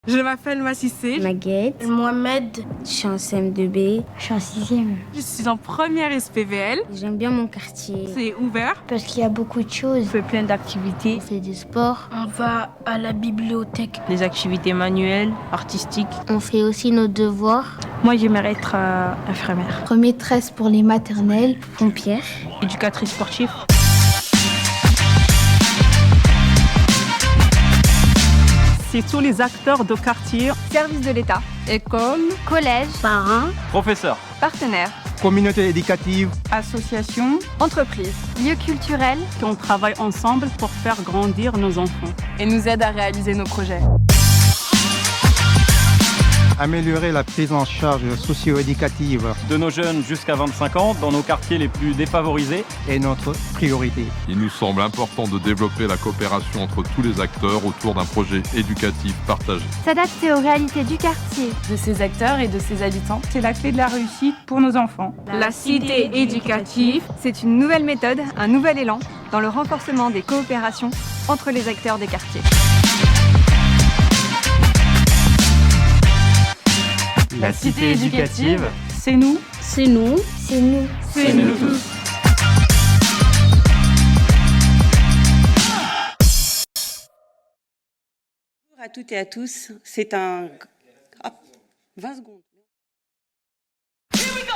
Je m'appelle Massissé. Maguette. Mohamed. Je suis en CM2B. Je suis en 6e. Je suis en première SPVL. J'aime bien mon quartier. C'est ouvert. Parce qu'il y a beaucoup de choses. On fait plein d'activités. On fait du sport. On va à la bibliothèque. Des activités manuelles, artistiques. On fait aussi nos devoirs. Moi, j'aimerais être infirmière. Premier 13 pour les maternelles. Pompière. Éducatrice sportive. C'est tous les acteurs de quartier, services de l'État, école, collège, parents, professeurs, partenaires, communauté éducative, associations, entreprises, lieux culturels qu'on travaille ensemble pour faire grandir nos enfants et nous aident à réaliser nos projets. Améliorer la prise en charge socio-éducative de nos jeunes jusqu'à 25 ans dans nos quartiers les plus défavorisés est notre priorité. Il nous semble important de développer la coopération entre tous les acteurs autour d'un projet éducatif partagé. S'adapter aux réalités du quartier, de ses acteurs et de ses habitants. C'est la clé de la réussite pour nos enfants. La cité éducative, c'est une nouvelle méthode, un nouvel élan dans le renforcement des coopérations entre les acteurs des quartiers. La cité éducative, c'est nous. C'est nous. C'est nous. C'est nous tous. Bonjour à toutes et à tous, c'est un... 20 secondes. Here we go.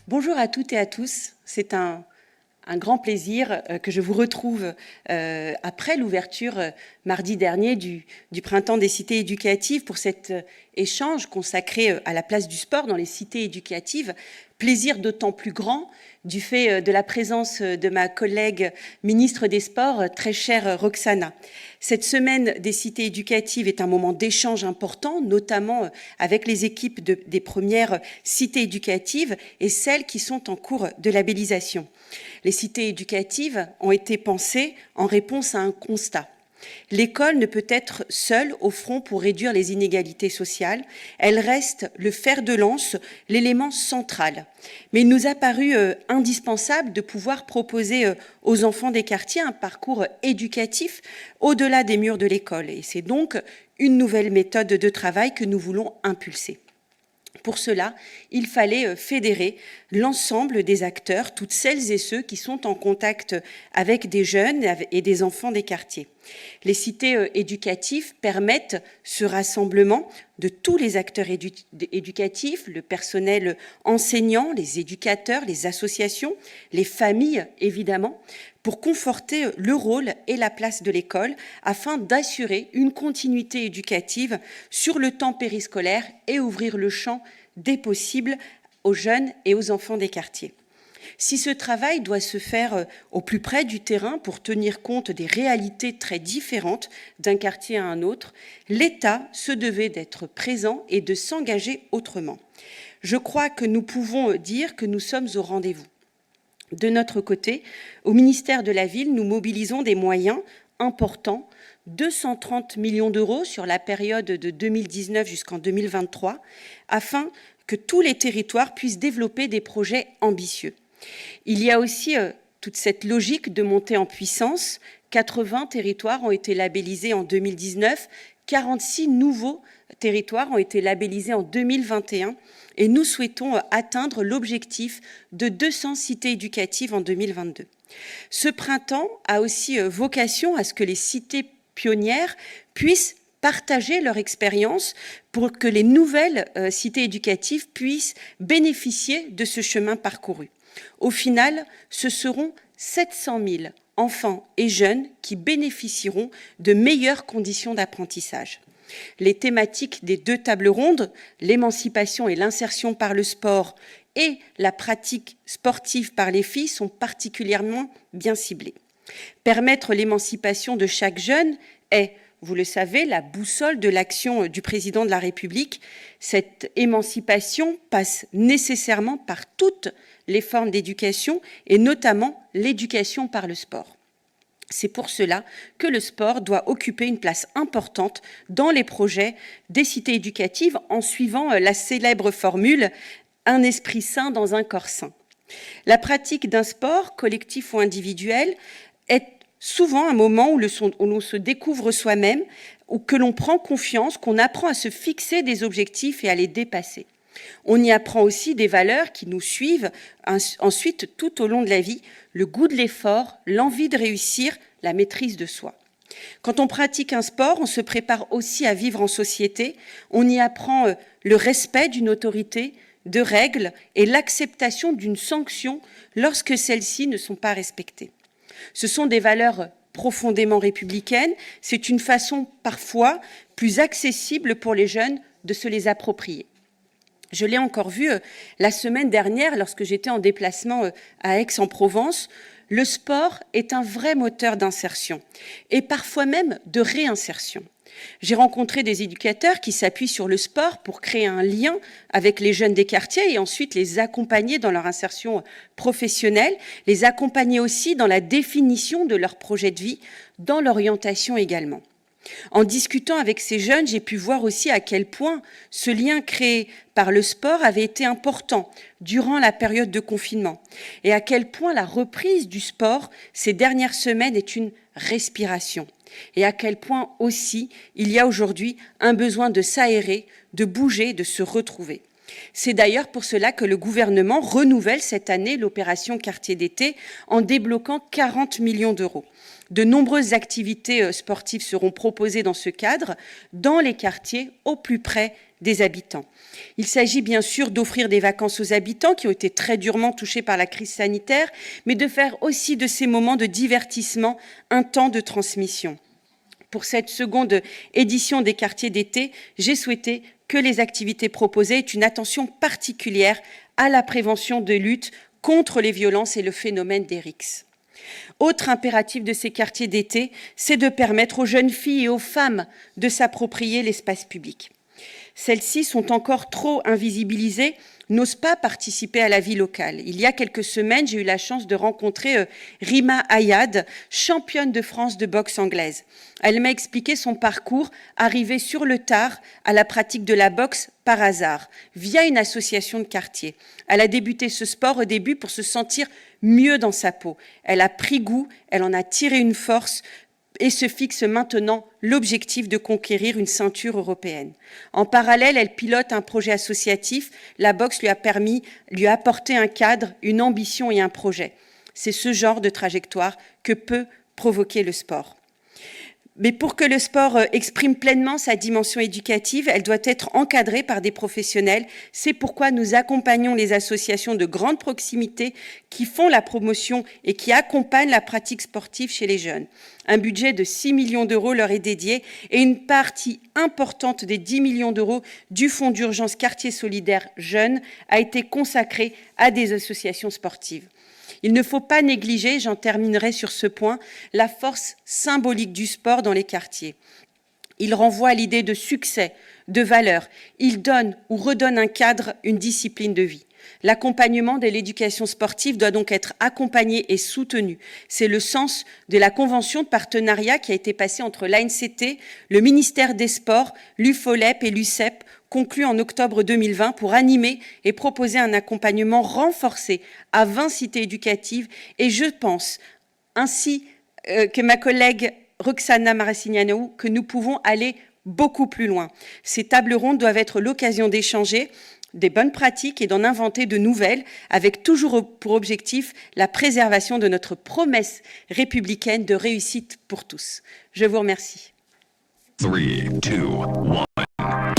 Bonjour à toutes et à tous, c'est un grand plaisir que je vous retrouve après l'ouverture mardi dernier du Printemps des cités éducatives pour cet échange consacré à la place du sport dans les cités éducatives. Plaisir d'autant plus grand du fait de la présence de ma collègue ministre des Sports, très chère Roxana. Cette semaine des cités éducatives est un moment d'échange important, notamment avec les équipes des premières cités éducatives et celles qui sont en cours de labellisation. Les cités éducatives ont été pensées en réponse à un constat. L'école ne peut être seule au front pour réduire les inégalités sociales. Elle reste le fer de lance, l'élément central. Mais il nous a paru indispensable de pouvoir proposer aux enfants des quartiers un parcours éducatif au-delà des murs de l'école. Et c'est donc une nouvelle méthode de travail que nous voulons impulser. Pour cela, il fallait fédérer l'ensemble des acteurs, toutes celles et ceux qui sont en contact avec des jeunes et des enfants des quartiers. Les cités éducatives permettent ce rassemblement de tous les acteurs éducatifs, le personnel enseignant, les éducateurs, les associations, les familles évidemment, pour conforter le rôle et la place de l'école afin d'assurer une continuité éducative sur le temps périscolaire et ouvrir le champ des possibles aux jeunes et aux enfants des quartiers. Si ce travail doit se faire au plus près du terrain pour tenir compte des réalités très différentes d'un quartier à un autre, l'État se devait d'être présent et de s'engager autrement. Je crois que nous pouvons dire que nous sommes au rendez-vous. De notre côté, au ministère de la Ville, nous mobilisons des moyens importants, 230 millions d'euros sur la période de 2019 jusqu'en 2023, afin que tous les territoires puissent développer des projets ambitieux. Il y a aussi toute cette logique de montée en puissance. 80 territoires ont été labellisés en 2019, 46 nouveaux territoires ont été labellisés en 2021 et nous souhaitons atteindre l'objectif de 200 cités éducatives en 2022. Ce printemps a aussi vocation à ce que les cités pionnières puissent partager leur expérience pour que les nouvelles cités éducatives puissent bénéficier de ce chemin parcouru. Au final, ce seront 700 000 enfants et jeunes qui bénéficieront de meilleures conditions d'apprentissage. Les thématiques des 2 tables rondes, l'émancipation et l'insertion par le sport et la pratique sportive par les filles sont particulièrement bien ciblées. Permettre l'émancipation de chaque jeune est, vous le savez, la boussole de l'action du président de la République. Cette émancipation passe nécessairement par toutes les formes d'éducation et notamment l'éducation par le sport. C'est pour cela que le sport doit occuper une place importante dans les projets des cités éducatives en suivant la célèbre formule « un esprit sain dans un corps sain ». La pratique d'un sport, collectif ou individuel, est souvent un moment où l'on se découvre soi-même, ou que l'on prend confiance, qu'on apprend à se fixer des objectifs et à les dépasser. On y apprend aussi des valeurs qui nous suivent ensuite tout au long de la vie, le goût de l'effort, l'envie de réussir, la maîtrise de soi. Quand on pratique un sport, on se prépare aussi à vivre en société, on y apprend le respect d'une autorité, de règles et l'acceptation d'une sanction lorsque celles-ci ne sont pas respectées. Ce sont des valeurs profondément républicaines, c'est une façon parfois plus accessible pour les jeunes de se les approprier. Je l'ai encore vu la semaine dernière lorsque j'étais en déplacement à Aix-en-Provence. Le sport est un vrai moteur d'insertion et parfois même de réinsertion. J'ai rencontré des éducateurs qui s'appuient sur le sport pour créer un lien avec les jeunes des quartiers et ensuite les accompagner dans leur insertion professionnelle, les accompagner aussi dans la définition de leur projet de vie, dans l'orientation également. En discutant avec ces jeunes, j'ai pu voir aussi à quel point ce lien créé par le sport avait été important durant la période de confinement et à quel point la reprise du sport ces dernières semaines est une respiration et à quel point aussi il y a aujourd'hui un besoin de s'aérer, de bouger, de se retrouver. C'est d'ailleurs pour cela que le gouvernement renouvelle cette année l'opération Quartier d'été en débloquant 40 millions d'euros. De nombreuses activités sportives seront proposées dans ce cadre, dans les quartiers, au plus près des habitants. Il s'agit bien sûr d'offrir des vacances aux habitants qui ont été très durement touchés par la crise sanitaire, mais de faire aussi de ces moments de divertissement un temps de transmission. Pour cette seconde édition des quartiers d'été, j'ai souhaité que les activités proposées aient une attention particulière à la prévention de lutte contre les violences et le phénomène des RICS. Autre impératif de ces quartiers d'été, c'est de permettre aux jeunes filles et aux femmes de s'approprier l'espace public. Celles-ci sont encore trop invisibilisées, n'osent pas participer à la vie locale. Il y a quelques semaines, j'ai eu la chance de rencontrer Rima Ayad, championne de France de boxe anglaise. Elle m'a expliqué son parcours, arrivé sur le tard à la pratique de la boxe par hasard, via une association de quartier. Elle a débuté ce sport au début pour se sentir mieux dans sa peau. Elle a pris goût, elle en a tiré une force et se fixe maintenant l'objectif de conquérir une ceinture européenne. En parallèle, elle pilote un projet associatif. La boxe lui a apporté un cadre, une ambition et un projet. C'est ce genre de trajectoire que peut provoquer le sport. Mais pour que le sport exprime pleinement sa dimension éducative, elle doit être encadrée par des professionnels. C'est pourquoi nous accompagnons les associations de grande proximité qui font la promotion et qui accompagnent la pratique sportive chez les jeunes. Un budget de 6 millions d'euros leur est dédié et une partie importante des 10 millions d'euros du Fonds d'urgence Quartier solidaire jeunes a été consacrée à des associations sportives. Il ne faut pas négliger, j'en terminerai sur ce point, la force symbolique du sport dans les quartiers. Il renvoie à l'idée de succès, de valeur. Il donne ou redonne un cadre, une discipline de vie. L'accompagnement de l'éducation sportive doit donc être accompagné et soutenu. C'est le sens de la convention de partenariat qui a été passée entre l'ANCT, le ministère des Sports, l'UFOLEP et l'UCEP, conclue en octobre 2020 pour animer et proposer un accompagnement renforcé à 20 cités éducatives. Et je pense, ainsi que ma collègue Roxana Maracineanu, que nous pouvons aller beaucoup plus loin. Ces tables rondes doivent être l'occasion d'échanger des bonnes pratiques et d'en inventer de nouvelles, avec toujours pour objectif la préservation de notre promesse républicaine de réussite pour tous. Je vous remercie. 3, 2, 1.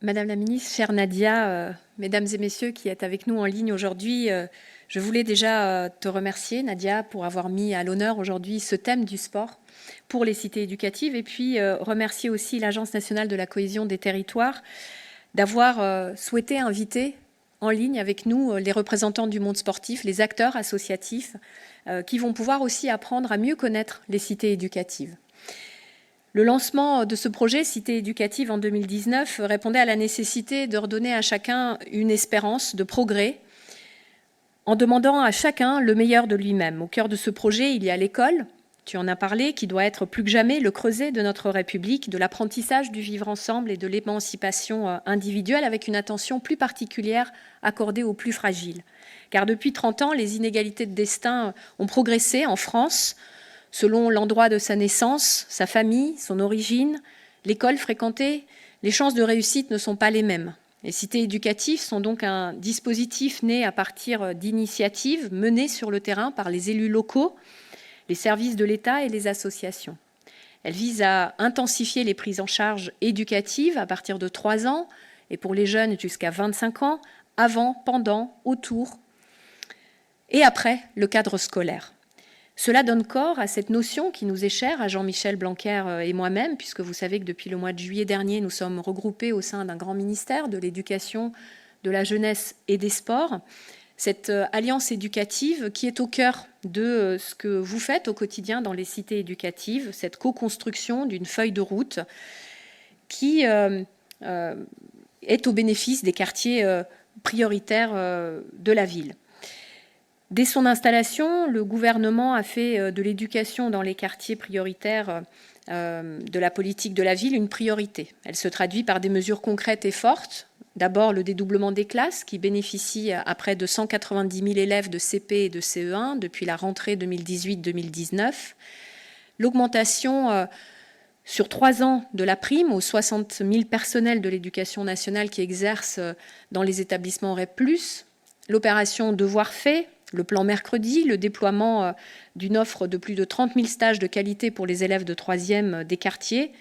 Madame la ministre, chère Nadia, mesdames et messieurs qui êtes avec nous en ligne aujourd'hui, je voulais déjà te remercier, Nadia, pour avoir mis à l'honneur aujourd'hui ce thème du sport pour les cités éducatives et puis remercier aussi l'Agence nationale de la cohésion des territoires d'avoir souhaité inviter en ligne avec nous les représentants du monde sportif, les acteurs associatifs, qui vont pouvoir aussi apprendre à mieux connaître les cités éducatives. Le lancement de ce projet Cité éducative en 2019 répondait à la nécessité de redonner à chacun une espérance de progrès en demandant à chacun le meilleur de lui-même. Au cœur de ce projet, il y a l'école, tu en as parlé, qui doit être plus que jamais le creuset de notre République, de l'apprentissage du vivre ensemble et de l'émancipation individuelle avec une attention plus particulière accordée aux plus fragiles. Car depuis 30 ans, les inégalités de destin ont progressé en France, selon l'endroit de sa naissance, sa famille, son origine, l'école fréquentée, les chances de réussite ne sont pas les mêmes. Les cités éducatives sont donc un dispositif né à partir d'initiatives menées sur le terrain par les élus locaux, les services de l'État et les associations. Elles visent à intensifier les prises en charge éducatives à partir de 3 ans et pour les jeunes jusqu'à 25 ans, avant, pendant, autour et après le cadre scolaire. Cela donne corps à cette notion qui nous est chère à Jean-Michel Blanquer et moi-même, puisque vous savez que depuis le mois de juillet dernier, nous sommes regroupés au sein d'un grand ministère de l'éducation, de la jeunesse et des sports. Cette alliance éducative qui est au cœur de ce que vous faites au quotidien dans les cités éducatives, cette co-construction d'une feuille de route qui est au bénéfice des quartiers prioritaires de la ville. Dès son installation, le gouvernement a fait de l'éducation dans les quartiers prioritaires de la politique de la ville une priorité. Elle se traduit par des mesures concrètes et fortes. D'abord, le dédoublement des classes qui bénéficie à près de 190 000 élèves de CP et de CE1 depuis la rentrée 2018-2019. L'augmentation sur 3 ans de la prime aux 60 000 personnels de l'éducation nationale qui exercent dans les établissements REP+, l'opération Devoirs faits, le plan mercredi, le déploiement d'une offre de plus de 30 000 stages de qualité pour les élèves de 3e des quartiers,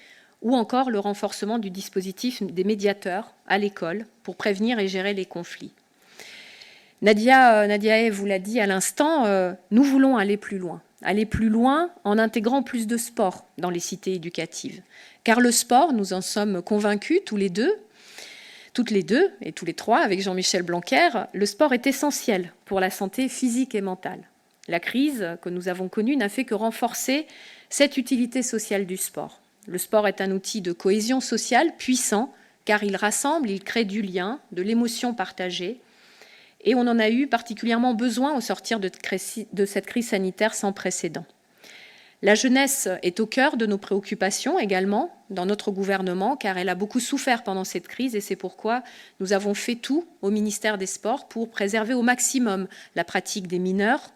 ou encore le renforcement du dispositif des médiateurs à l'école pour prévenir et gérer les conflits. Nadia vous l'a dit à l'instant, nous voulons aller plus loin en intégrant plus de sport dans les cités éducatives. Car le sport, nous en sommes convaincus toutes les deux et tous les trois avec Jean-Michel Blanquer, le sport est essentiel pour la santé physique et mentale. La crise que nous avons connue n'a fait que renforcer cette utilité sociale du sport. Le sport est un outil de cohésion sociale puissant car il rassemble, il crée du lien, de l'émotion partagée et on en a eu particulièrement besoin au sortir de cette crise sanitaire sans précédent. La jeunesse est au cœur de nos préoccupations également dans notre gouvernement car elle a beaucoup souffert pendant cette crise et c'est pourquoi nous avons fait tout au ministère des Sports pour préserver au maximum la pratique des mineurs,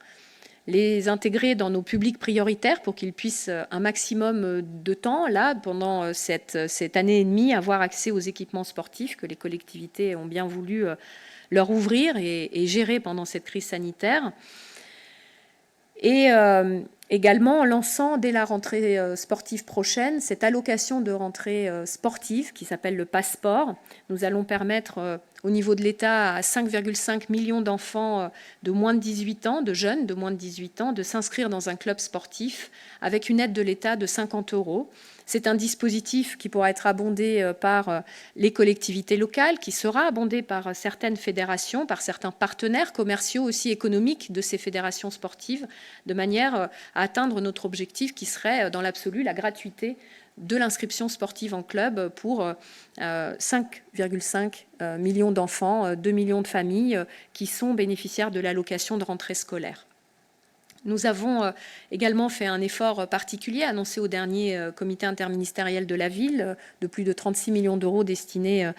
les intégrer dans nos publics prioritaires pour qu'ils puissent un maximum de temps, là, pendant cette année et demie, avoir accès aux équipements sportifs que les collectivités ont bien voulu leur ouvrir et gérer pendant cette crise sanitaire. Et également en lançant dès la rentrée sportive prochaine cette allocation de rentrée sportive qui s'appelle le Passeport. Nous allons permettre au niveau de l'État à 5,5 millions d'enfants de moins de 18 ans, de jeunes de moins de 18 ans, de s'inscrire dans un club sportif avec une aide de l'État de 50 €. C'est un dispositif qui pourra être abondé par les collectivités locales, qui sera abondé par certaines fédérations, par certains partenaires commerciaux aussi économiques de ces fédérations sportives, de manière à atteindre notre objectif qui serait dans l'absolu la gratuité de l'inscription sportive en club pour 5,5 millions d'enfants, 2 millions de familles qui sont bénéficiaires de l'allocation de rentrée scolaire. Nous avons également fait un effort particulier annoncé au dernier comité interministériel de la ville de plus de 36 millions d'euros destinés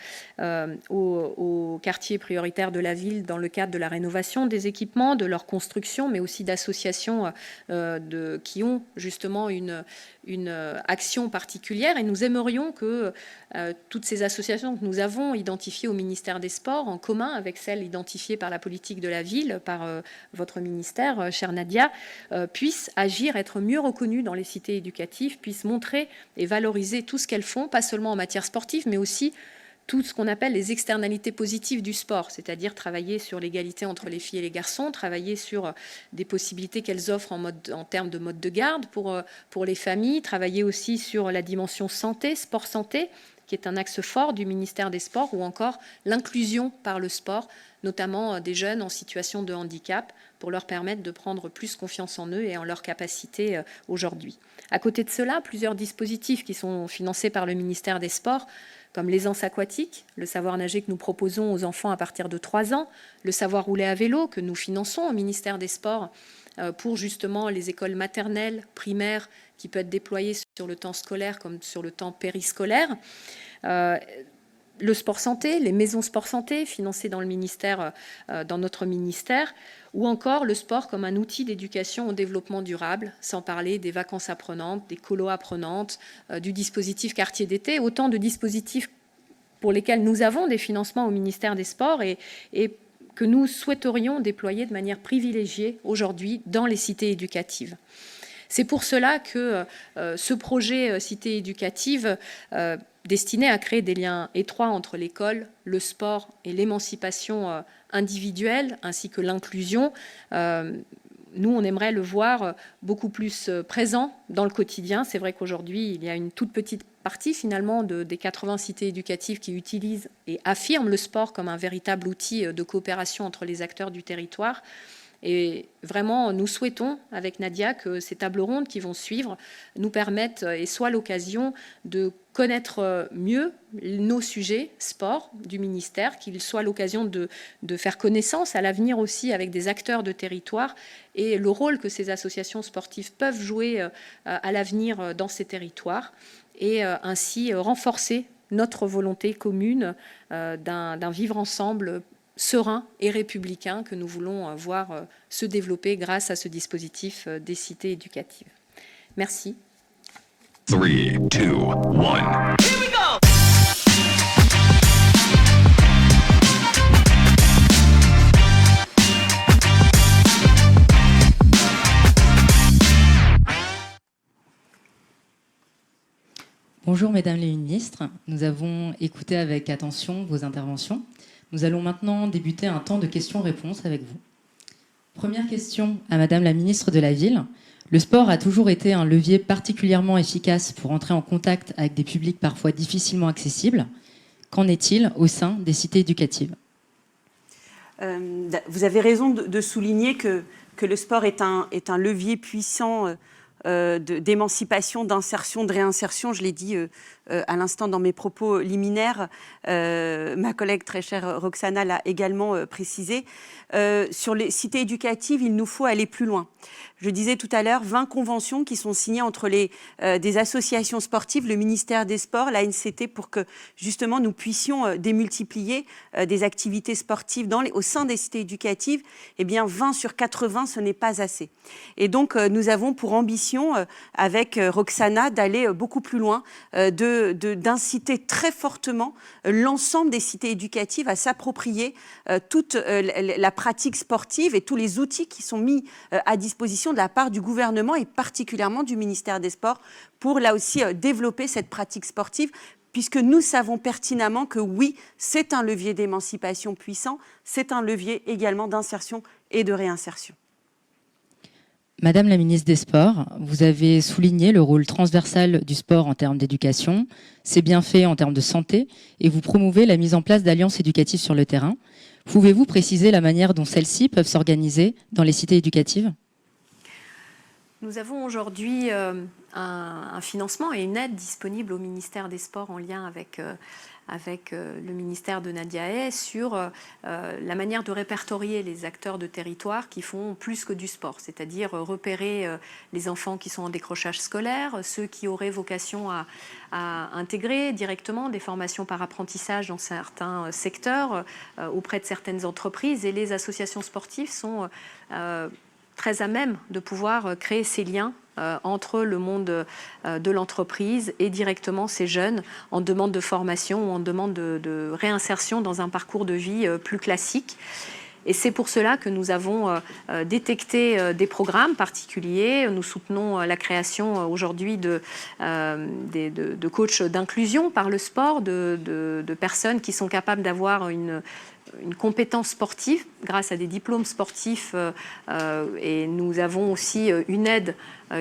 aux quartiers prioritaires de la ville dans le cadre de la rénovation des équipements, de leur construction, mais aussi d'associations qui ont justement une action particulière. Et nous aimerions que toutes ces associations que nous avons identifiées au ministère des Sports, en commun avec celles identifiées par la politique de la ville, par votre ministère, chère Nadia, puissent agir, être mieux reconnues dans les cités éducatives, puissent montrer et valoriser tout ce qu'elles font, pas seulement en matière sportive, mais aussi tout ce qu'on appelle les externalités positives du sport, c'est-à-dire travailler sur l'égalité entre les filles et les garçons, travailler sur des possibilités qu'elles offrent en termes de mode de garde pour les familles, travailler aussi sur la dimension santé, sport-santé, qui est un axe fort du ministère des Sports, ou encore l'inclusion par le sport, notamment des jeunes en situation de handicap, pour leur permettre de prendre plus confiance en eux et en leurs capacités aujourd'hui. À côté de cela, plusieurs dispositifs qui sont financés par le ministère des Sports, comme l'aisance aquatique, le savoir nager que nous proposons aux enfants à partir de 3 ans, le savoir rouler à vélo que nous finançons au ministère des Sports pour justement les écoles maternelles, primaires, qui peut être déployé sur le temps scolaire comme sur le temps périscolaire. Le sport santé, les maisons sport santé financées dans le ministère, dans notre ministère, ou encore le sport comme un outil d'éducation au développement durable, sans parler des vacances apprenantes, des colos apprenantes, du dispositif quartier d'été, autant de dispositifs pour lesquels nous avons des financements au ministère des Sports et que nous souhaiterions déployer de manière privilégiée aujourd'hui dans les cités éducatives. C'est pour cela que ce projet Cité éducative destiné à créer des liens étroits entre l'école, le sport et l'émancipation individuelle ainsi que l'inclusion, nous, on aimerait le voir beaucoup plus présent dans le quotidien. C'est vrai qu'aujourd'hui, il y a une toute petite partie finalement des 80 cités éducatives qui utilisent et affirment le sport comme un véritable outil de coopération entre les acteurs du territoire. Et vraiment, nous souhaitons, avec Nadia, que ces tables rondes qui vont suivre nous permettent et soient l'occasion de connaître mieux nos sujets sport du ministère, qu'ils soient l'occasion de faire connaissance à l'avenir aussi avec des acteurs de territoire et le rôle que ces associations sportives peuvent jouer à l'avenir dans ces territoires et ainsi renforcer notre volonté commune d'un vivre ensemble serein et républicain que nous voulons voir se développer grâce à ce dispositif des cités éducatives. Merci. 3, 2, 1. Here we go! Bonjour Mesdames les ministres, nous avons écouté avec attention vos interventions. Nous allons maintenant débuter un temps de questions-réponses avec vous. Première question à Madame la ministre de la Ville. Le sport a toujours été un levier particulièrement efficace pour entrer en contact avec des publics parfois difficilement accessibles. Qu'en est-il au sein des cités éducatives ? Vous avez raison de souligner que le sport est un levier puissant d'émancipation, d'insertion, de réinsertion. Je l'ai dit à l'instant dans mes propos liminaires. Ma collègue très chère Roxana l'a également précisé. Sur les cités éducatives, il nous faut aller plus loin. Je disais tout à l'heure, 20 conventions qui sont signées entre des associations sportives, le ministère des Sports, l'ANCT, pour que justement nous puissions démultiplier des activités sportives au sein des cités éducatives. Eh bien, 20 sur 80, ce n'est pas assez. Et donc, nous avons pour ambition, avec Roxana, d'aller beaucoup plus loin, d'inciter très fortement l'ensemble des cités éducatives à s'approprier toute la pratique sportive et tous les outils qui sont mis à disposition de la part du gouvernement et particulièrement du ministère des Sports pour là aussi développer cette pratique sportive, puisque nous savons pertinemment que oui, c'est un levier d'émancipation puissant, c'est un levier également d'insertion et de réinsertion. Madame la ministre des Sports, vous avez souligné le rôle transversal du sport en termes d'éducation, ses bienfaits en termes de santé, et vous promouvez la mise en place d'alliances éducatives sur le terrain. Pouvez-vous préciser la manière dont celles-ci peuvent s'organiser dans les cités éducatives ? Nous avons aujourd'hui un financement et une aide disponible au ministère des Sports en lien avec le ministère de Nadia Hay sur la manière de répertorier les acteurs de territoire qui font plus que du sport, c'est-à-dire repérer les enfants qui sont en décrochage scolaire, ceux qui auraient vocation à intégrer directement des formations par apprentissage dans certains secteurs auprès de certaines entreprises, et les associations sportives sont très à même de pouvoir créer ces liens entre le monde de l'entreprise et directement ces jeunes en demande de formation ou en demande de réinsertion dans un parcours de vie plus classique. Et c'est pour cela que nous avons détecté des programmes particuliers. Nous soutenons la création aujourd'hui de coachs d'inclusion par le sport, de personnes qui sont capables d'avoir une compétence sportive grâce à des diplômes sportifs, et nous avons aussi une aide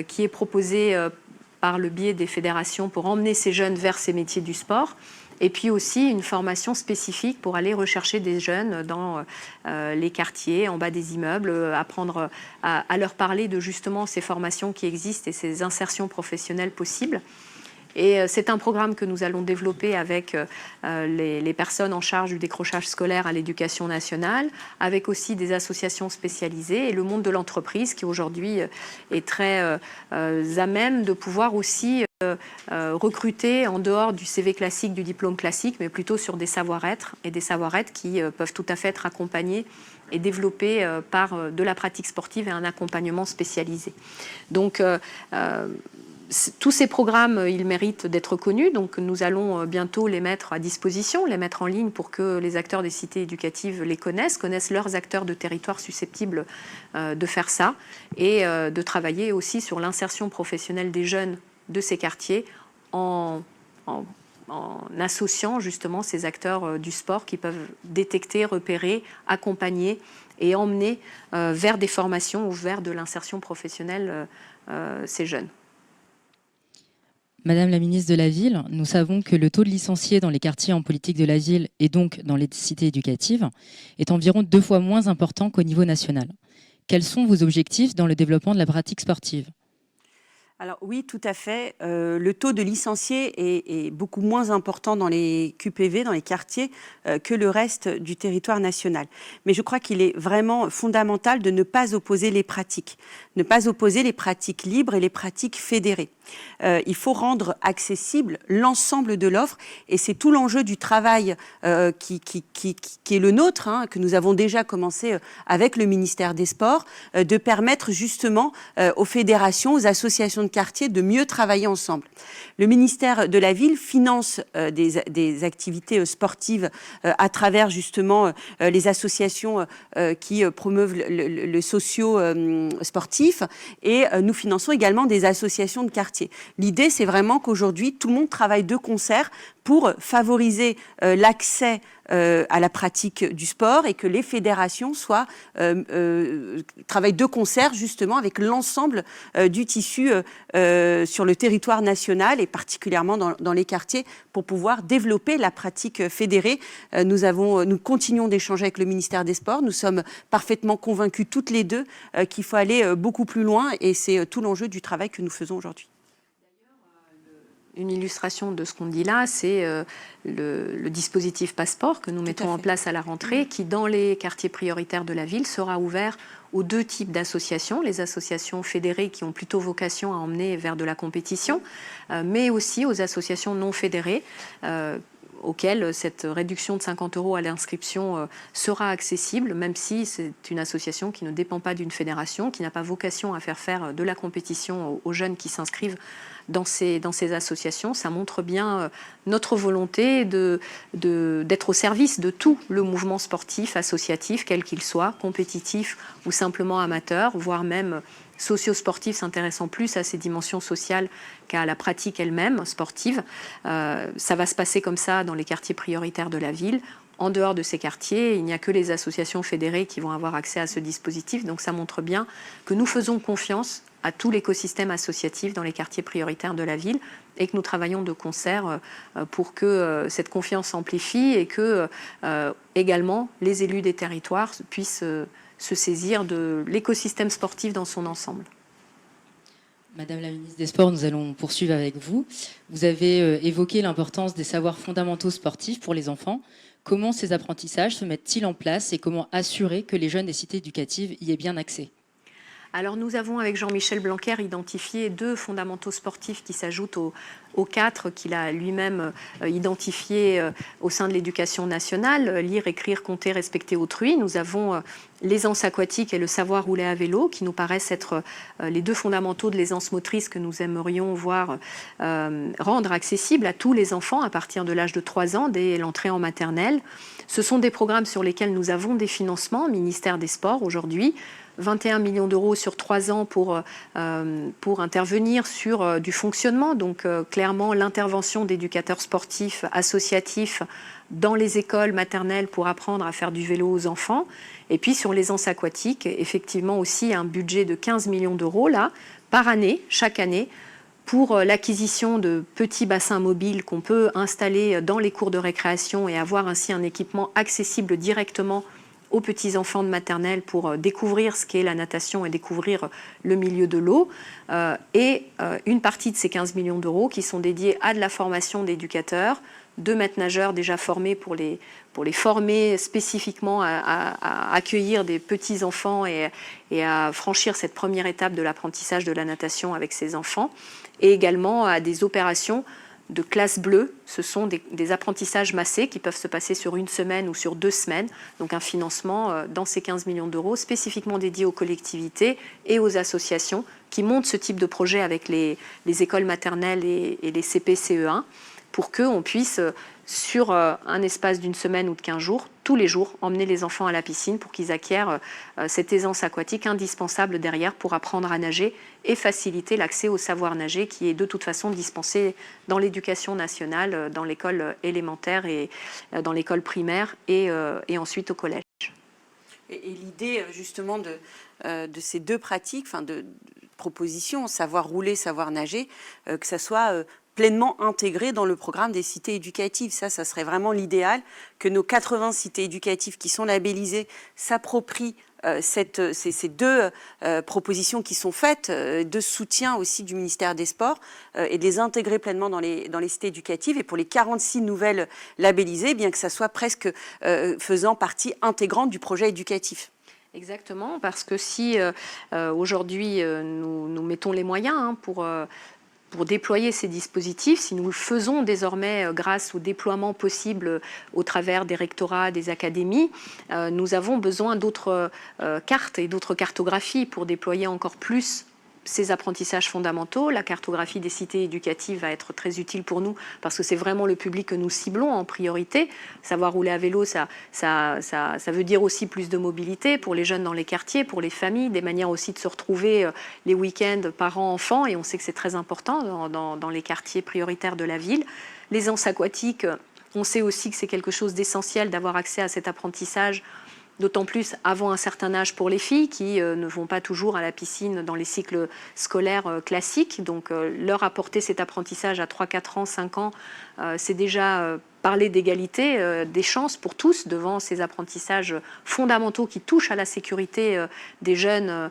qui est proposée par le biais des fédérations pour emmener ces jeunes vers ces métiers du sport. et puis aussi une formation spécifique pour aller rechercher des jeunes dans les quartiers, en bas des immeubles, apprendre à leur parler de justement ces formations qui existent et ces insertions professionnelles possibles. Et c'est un programme que nous allons développer avec les personnes en charge du décrochage scolaire à l'éducation nationale, avec aussi des associations spécialisées et le monde de l'entreprise qui aujourd'hui est très à même de pouvoir aussi recruter en dehors du CV classique, du diplôme classique, mais plutôt sur des savoir-être et des savoir-être qui peuvent tout à fait être accompagnés et développés par de la pratique sportive et un accompagnement spécialisé. Donc, tous ces programmes, ils méritent d'être connus, donc nous allons bientôt les mettre à disposition, les mettre en ligne pour que les acteurs des cités éducatives les connaissent leurs acteurs de territoire susceptibles de faire ça, et de travailler aussi sur l'insertion professionnelle des jeunes de ces quartiers en associant justement ces acteurs du sport qui peuvent détecter, repérer, accompagner et emmener vers des formations ou vers de l'insertion professionnelle ces jeunes. Madame la ministre de la Ville, nous savons que le taux de licenciés dans les quartiers en politique de la ville et donc dans les cités éducatives est environ 2 fois moins important qu'au niveau national. Quels sont vos objectifs dans le développement de la pratique sportive ? Alors oui, tout à fait. Le taux de licenciés est beaucoup moins important dans les QPV, dans les quartiers, que le reste du territoire national. Mais je crois qu'il est vraiment fondamental de ne pas opposer les pratiques. Ne pas opposer les pratiques libres et les pratiques fédérées. Il faut rendre accessible l'ensemble de l'offre et c'est tout l'enjeu du travail qui est le nôtre, que nous avons déjà commencé avec le ministère des Sports, de permettre justement aux fédérations, aux associations de quartier de mieux travailler ensemble. Le ministère de la Ville finance des activités sportives à travers justement les associations qui promeuvent le socio-sportif et nous finançons également des associations de quartier. L'idée, c'est vraiment qu'aujourd'hui, tout le monde travaille de concert pour favoriser l'accès à la pratique du sport et que les fédérations travaillent de concert justement avec l'ensemble du tissu sur le territoire national et particulièrement dans les quartiers pour pouvoir développer la pratique fédérée. Nous continuons d'échanger avec le ministère des Sports. Nous sommes parfaitement convaincus toutes les deux qu'il faut aller beaucoup plus loin et c'est tout l'enjeu du travail que nous faisons aujourd'hui. Une illustration de ce qu'on dit là, c'est le dispositif passeport que nous mettons en place à la rentrée, qui dans les quartiers prioritaires de la ville sera ouvert aux 2 types d'associations, les associations fédérées qui ont plutôt vocation à emmener vers de la compétition, mais aussi aux associations non fédérées, auxquelles cette réduction de 50 € à l'inscription sera accessible, même si c'est une association qui ne dépend pas d'une fédération, qui n'a pas vocation à faire de la compétition aux jeunes qui s'inscrivent dans ces associations. Ça montre bien notre volonté d'être au service de tout le mouvement sportif, associatif, quel qu'il soit, compétitif ou simplement amateur, voire même socio-sportif, s'intéressant plus à ces dimensions sociales qu'à la pratique elle-même sportive. Ça va se passer comme ça dans les quartiers prioritaires de la ville. En dehors de ces quartiers, il n'y a que les associations fédérées qui vont avoir accès à ce dispositif. Donc ça montre bien que nous faisons confiance à tout l'écosystème associatif dans les quartiers prioritaires de la ville et que nous travaillons de concert pour que cette confiance s'amplifie et que également les élus des territoires puissent se saisir de l'écosystème sportif dans son ensemble. Madame la ministre des Sports, nous allons poursuivre avec vous. Vous avez évoqué l'importance des savoirs fondamentaux sportifs pour les enfants. Comment ces apprentissages se mettent-ils en place et comment assurer que les jeunes des cités éducatives y aient bien accès ? Alors nous avons avec Jean-Michel Blanquer identifié 2 fondamentaux sportifs qui s'ajoutent aux 4 qu'il a lui-même identifiés au sein de l'éducation nationale, lire, écrire, compter, respecter autrui. Nous avons l'aisance aquatique et le savoir rouler à vélo qui nous paraissent être les 2 fondamentaux de l'aisance motrice que nous aimerions voir rendre accessibles à tous les enfants à partir de l'âge de 3 ans dès l'entrée en maternelle. Ce sont des programmes sur lesquels nous avons des financements, ministère des Sports aujourd'hui, 21 millions d'euros sur 3 ans pour intervenir sur du fonctionnement, donc clairement l'intervention d'éducateurs sportifs associatifs dans les écoles maternelles pour apprendre à faire du vélo aux enfants. Et puis sur l'aisance aquatique, effectivement aussi un budget de 15 millions d'euros là, par année, chaque année, pour l'acquisition de petits bassins mobiles qu'on peut installer dans les cours de récréation et avoir ainsi un équipement accessible directement aux petits-enfants de maternelle pour découvrir ce qu'est la natation et découvrir le milieu de l'eau. Et une partie de ces 15 millions d'euros qui sont dédiés à de la formation d'éducateurs, de maîtres nageurs déjà formés pour les former spécifiquement à accueillir des petits-enfants et à franchir cette première étape de l'apprentissage de la natation avec ces enfants, et également à des opérations de classe bleue. Ce sont des apprentissages massés qui peuvent se passer sur 1 semaine ou sur 2 semaines. Donc un financement dans ces 15 millions d'euros spécifiquement dédié aux collectivités et aux associations qui montent ce type de projet avec les écoles maternelles et les CP-CE1 pour qu'on puisse, sur un espace d'1 semaine ou de 15 jours, tous les jours, emmener les enfants à la piscine pour qu'ils acquièrent cette aisance aquatique indispensable derrière pour apprendre à nager et faciliter l'accès au savoir nager qui est de toute façon dispensé dans l'éducation nationale, dans l'école élémentaire et dans l'école primaire et ensuite au collège. Et l'idée justement de ces deux pratiques, de propositions, savoir rouler, savoir nager, que ça soit pleinement intégré dans le programme des cités éducatives. Ça serait vraiment l'idéal, que nos 80 cités éducatives qui sont labellisées s'approprient ces deux propositions qui sont faites, de soutien aussi du ministère des Sports, et de les intégrer pleinement dans les cités éducatives. Et pour les 46 nouvelles labellisées, bien que ça soit presque faisant partie intégrante du projet éducatif. Exactement, parce que si aujourd'hui nous mettons les moyens pour déployer ces dispositifs, si nous le faisons désormais grâce au déploiement possible au travers des rectorats, des académies, nous avons besoin d'autres cartes et d'autres cartographies pour déployer encore plus ces apprentissages fondamentaux. La cartographie des cités éducatives va être très utile pour nous parce que c'est vraiment le public que nous ciblons en priorité. Savoir rouler à vélo, ça veut dire aussi plus de mobilité pour les jeunes dans les quartiers, pour les familles, des manières aussi de se retrouver les week-ends parents-enfants, et on sait que c'est très important dans les quartiers prioritaires de la ville. L'aisance aquatique, on sait aussi que c'est quelque chose d'essentiel d'avoir accès à cet apprentissage, d'autant plus avant un certain âge pour les filles qui ne vont pas toujours à la piscine dans les cycles scolaires classiques. Donc leur apporter cet apprentissage à 3, 4 ans, 5 ans, c'est déjà parler d'égalité, des chances pour tous devant ces apprentissages fondamentaux qui touchent à la sécurité des jeunes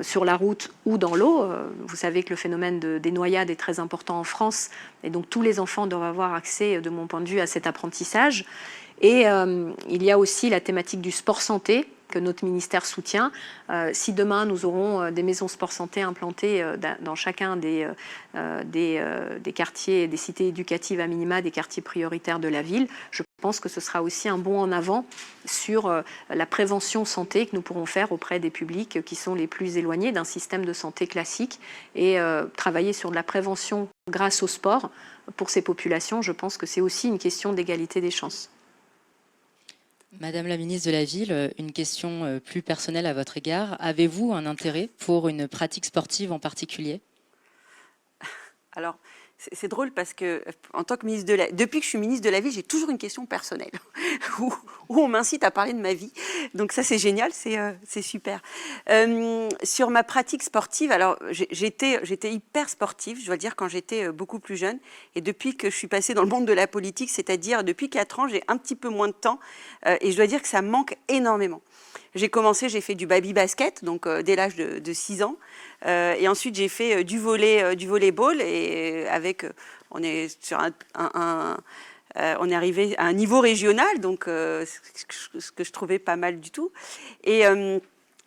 sur la route ou dans l'eau. Vous savez que le phénomène des noyades est très important en France, et donc tous les enfants doivent avoir accès, de mon point de vue, à cet apprentissage. Et il y a aussi la thématique du sport santé que notre ministère soutient. Si demain nous aurons des maisons sport santé implantées dans chacun des quartiers, des cités éducatives à minima, des quartiers prioritaires de la ville, je pense que ce sera aussi un bond en avant sur la prévention santé que nous pourrons faire auprès des publics qui sont les plus éloignés d'un système de santé classique, et travailler sur de la prévention grâce au sport pour ces populations. Je pense que c'est aussi une question d'égalité des chances. Madame la ministre de la Ville, une question plus personnelle à votre égard. Avez-vous un intérêt pour une pratique sportive en particulier ? Alors, c'est drôle parce que, en tant que ministre depuis que je suis ministre de la Ville, j'ai toujours une question personnelle où on m'incite à parler de ma vie. Donc ça, c'est génial, c'est super. Sur ma pratique sportive, alors j'étais hyper sportive, je dois le dire, quand j'étais beaucoup plus jeune. Et depuis que je suis passée dans le monde de la politique, c'est-à-dire depuis 4 ans, j'ai un petit peu moins de temps. Et je dois dire que ça me manque énormément. J'ai fait du baby basket, donc dès l'âge de 6 ans. Et ensuite, j'ai fait du volleyball. Et on est arrivé à un niveau régional, donc ce que je trouvais pas mal du tout.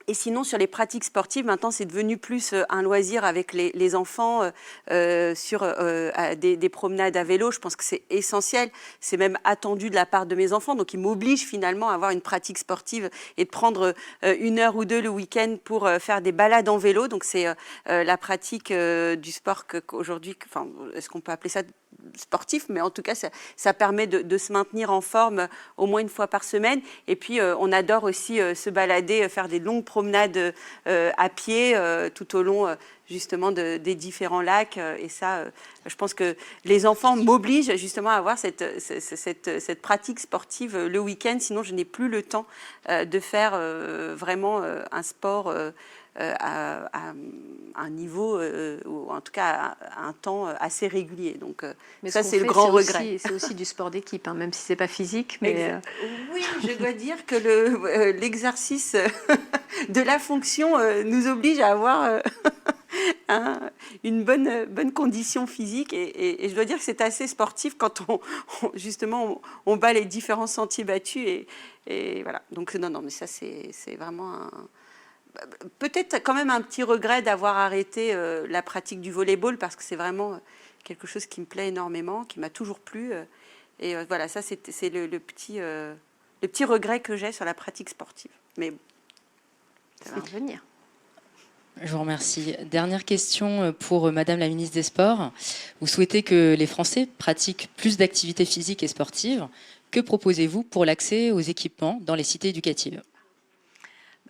Et sinon, sur les pratiques sportives, maintenant, c'est devenu plus un loisir avec les enfants sur des promenades à vélo. Je pense que c'est essentiel. C'est même attendu de la part de mes enfants. Donc, ils m'obligent finalement à avoir une pratique sportive et de prendre 1 heure ou 2 le week-end pour faire des balades en vélo. Donc, c'est la pratique du sport qu'aujourd'hui, est-ce qu'on peut appeler ça sportif, mais en tout cas, ça permet de se maintenir en forme au moins 1 fois par semaine. Et puis, on adore aussi se balader, faire des longues promenades à pied tout au long justement des différents lacs. Et ça, je pense que les enfants m'obligent justement à avoir cette pratique sportive le week-end. Sinon, je n'ai plus le temps de faire vraiment un sport à un niveau, ou en tout cas à un temps assez régulier. Donc mais ça, c'est le grand regret. C'est aussi du sport d'équipe, hein, même si c'est pas physique. Mais oui, je dois dire que l'exercice de la fonction nous oblige à avoir une bonne condition physique. Et je dois dire que c'est assez sportif quand justement on bat les différents sentiers battus. Et voilà. Donc non, mais ça, c'est vraiment peut-être quand même un petit regret d'avoir arrêté la pratique du volleyball, parce que c'est vraiment quelque chose qui me plaît énormément, qui m'a toujours plu. Et voilà, ça, c'est le petit regret que j'ai sur la pratique sportive. Mais bon, ça va revenir. Je vous remercie. Dernière question pour Madame la ministre des Sports. Vous souhaitez que les Français pratiquent plus d'activités physiques et sportives. Que proposez-vous pour l'accès aux équipements dans les cités éducatives ?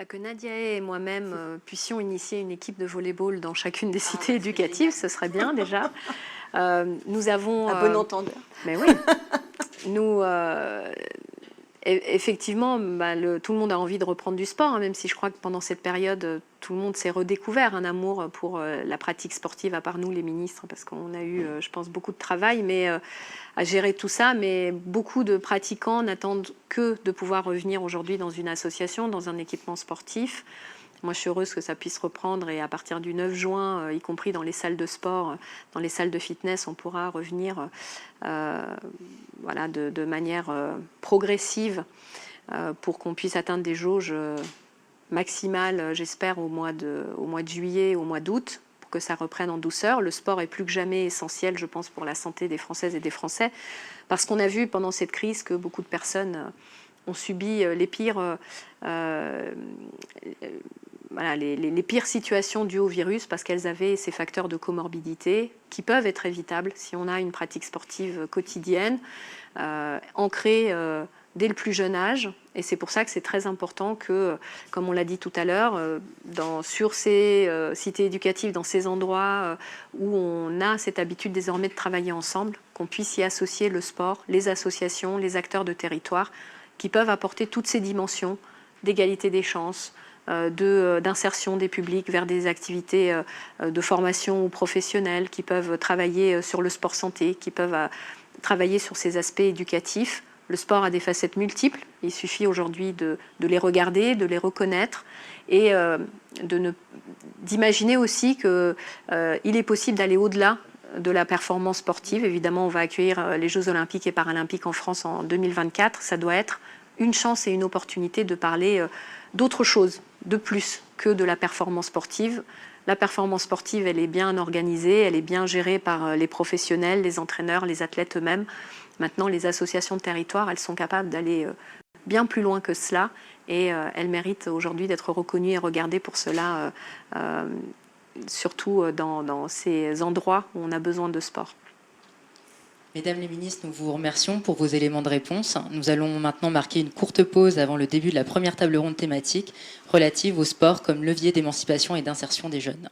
Que Nadia et moi-même puissions initier une équipe de volleyball dans chacune des cités éducatives, ce serait bien déjà. Nous avons... Un bon entendeur. Mais oui. Nous... Effectivement, tout le monde a envie de reprendre du sport, hein, même si je crois que pendant cette période, tout le monde s'est redécouvert un amour pour la pratique sportive, à part nous les ministres, parce qu'on a eu, je pense, beaucoup de travail à gérer tout ça. Mais beaucoup de pratiquants n'attendent que de pouvoir revenir aujourd'hui dans une association, dans un équipement sportif. Moi, je suis heureuse que ça puisse reprendre, et à partir du 9 juin, y compris dans les salles de sport, dans les salles de fitness, on pourra revenir de manière progressive pour qu'on puisse atteindre des jauges maximales, j'espère, au mois de juillet, au mois d'août, pour que ça reprenne en douceur. Le sport est plus que jamais essentiel, je pense, pour la santé des Françaises et des Français, parce qu'on a vu pendant cette crise que beaucoup de personnes ont subi les pires... les pires situations dues au virus, parce qu'elles avaient ces facteurs de comorbidité qui peuvent être évitables si on a une pratique sportive quotidienne, ancrée dès le plus jeune âge. Et c'est pour ça que c'est très important que, comme on l'a dit tout à l'heure, sur ces cités éducatives, dans ces endroits où on a cette habitude désormais de travailler ensemble, qu'on puisse y associer le sport, les associations, les acteurs de territoire, qui peuvent apporter toutes ces dimensions d'égalité des chances, d'insertion des publics vers des activités de formation ou professionnelles, qui peuvent travailler sur le sport santé, qui peuvent travailler sur ces aspects éducatifs. Le sport a des facettes multiples, il suffit aujourd'hui de les regarder, de les reconnaître, et d'imaginer aussi qu'il est possible d'aller au-delà de la performance sportive. Évidemment, on va accueillir les Jeux Olympiques et Paralympiques en France en 2024. Ça doit être une chance et une opportunité de parler d'autre chose, de plus que de la performance sportive. La performance sportive, elle est bien organisée, elle est bien gérée par les professionnels, les entraîneurs, les athlètes eux-mêmes. Maintenant, les associations de territoire, elles sont capables d'aller bien plus loin que cela, et elles méritent aujourd'hui d'être reconnues et regardées pour cela, surtout dans ces endroits où on a besoin de sport. Mesdames les ministres, nous vous remercions pour vos éléments de réponse. Nous allons maintenant marquer une courte pause avant le début de la première table ronde thématique relative au sport comme levier d'émancipation et d'insertion des jeunes.